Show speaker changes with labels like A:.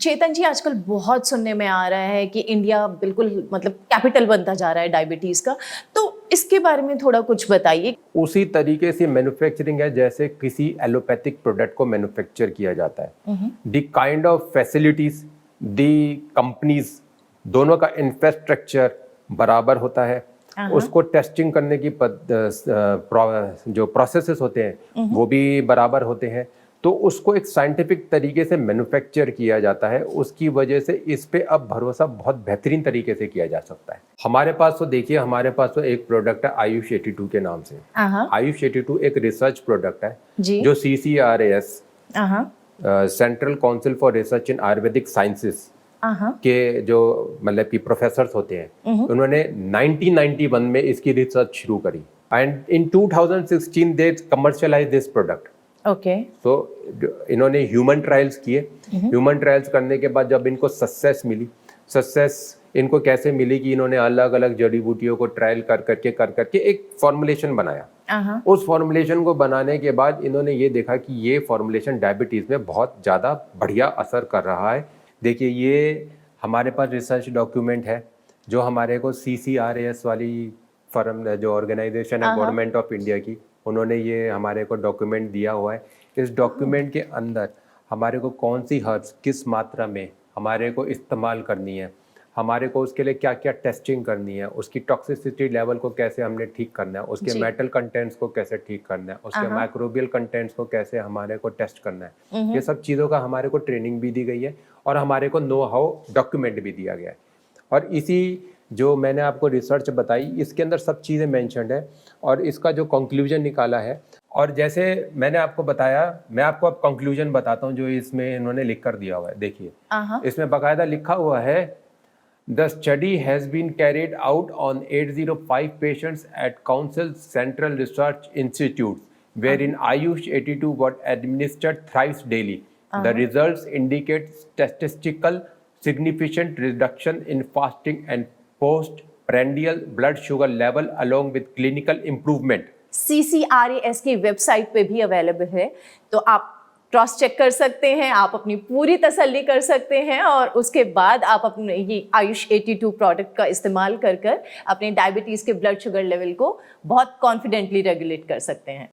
A: चेतन जी, आजकल बहुत सुनने में आ रहा है कि इंडिया बिल्कुल मतलब कैपिटल बनता जा रहा है डायबिटीज का, तो इसके बारे में थोड़ा कुछ बताइए।
B: उसी तरीके से मैन्युफैक्चरिंग है जैसे किसी एलोपैथिक प्रोडक्ट को मैन्युफैक्चर किया जाता है। The kind of facilities, the companies, दोनों का इंफ्रास्ट्रक्चर बराबर होता है। उसको टेस्टिंग करने की जो प्रोसेसेस होते हैं वो भी बराबर होते हैं। तो उसको एक साइंटिफिक तरीके से मैन्युफैक्चर किया जाता है। उसकी वजह से इस पे अब भरोसा बहुत बेहतरीन तरीके से किया जा सकता है। हमारे पास तो देखिए, हमारे पास तो एक प्रोडक्ट है आयुष 82 के नाम से। आयुष 82 एक रिसर्च प्रोडक्ट है जो CCRAS, central council for research in Ayurvedic sciences के जो मतलब कि प्रोफेसर्स होते हैं, उन्होंने 1991 में इसकी रिसर्च शुरू करी and in 2016 they commercialise this product. तो इन्होंने ह्यूमन ट्रायल्स किए। ह्यूमन ट्रायल्स करने के बाद जब इनको सक्सेस मिली, सक्सेस इनको कैसे मिली कि इन्होंने अलग अलग जड़ी बूटियों को ट्रायल कर करके एक फॉर्मुलेशन बनाया। उस फॉर्मुलेशन को बनाने के बाद इन्होंने ये देखा कि ये फॉर्मुलेशन डायबिटीज में बहुत ज़्यादा बढ़िया असर कर रहा है। देखिए, ये हमारे पास रिसर्च डॉक्यूमेंट है जो हमारे को CCRAS वाली फर्म जो ऑर्गेनाइजेशन है गवर्नमेंट ऑफ इंडिया की, उन्होंने ये हमारे को डॉक्यूमेंट दिया हुआ है। इस डॉक्यूमेंट के अंदर हमारे को कौन सी हर्ब्स किस मात्रा में हमारे को इस्तेमाल करनी है, हमारे को उसके लिए क्या क्या टेस्टिंग करनी है, उसकी टॉक्सिसिटी लेवल को कैसे हमने ठीक करना है, उसके मेटल कंटेंट्स को कैसे ठीक करना है, उसके माइक्रोबियल कंटेंट्स को कैसे हमारे को टेस्ट करना है, ये सब चीज़ों का हमारे को ट्रेनिंग भी दी गई है और हमारे को नो हाउ डॉक्यूमेंट भी दिया गया है। और इसी जो मैंने आपको रिसर्च बताई, इसके अंदर सब चीज़ें मेंशन्ड है और इसका जो कंक्लूजन निकाला है, और जैसे मैंने आपको बताया, मैं आपको अब कंक्लूजन बताता हूँ जो इसमें इन्होंने लिख कर दिया हुआ है। देखिए, इसमें बाकायदा लिखा हुआ है, the study has been carried out on 805 patients at council central research institute where in Ayush 82 was administered thrice daily. The results indicate statistical significant reduction in fasting and postprandial blood sugar level along with clinical improvement.
A: CCRAS की website पे भी available है, तो आप cross check कर सकते हैं, आप अपनी पूरी तसल्ली कर सकते हैं और उसके बाद आप अपने ये आयुष 82 प्रोडक्ट का इस्तेमाल कर अपने डायबिटीज़ के ब्लड शुगर लेवल को बहुत कॉन्फिडेंटली रेगुलेट कर सकते हैं।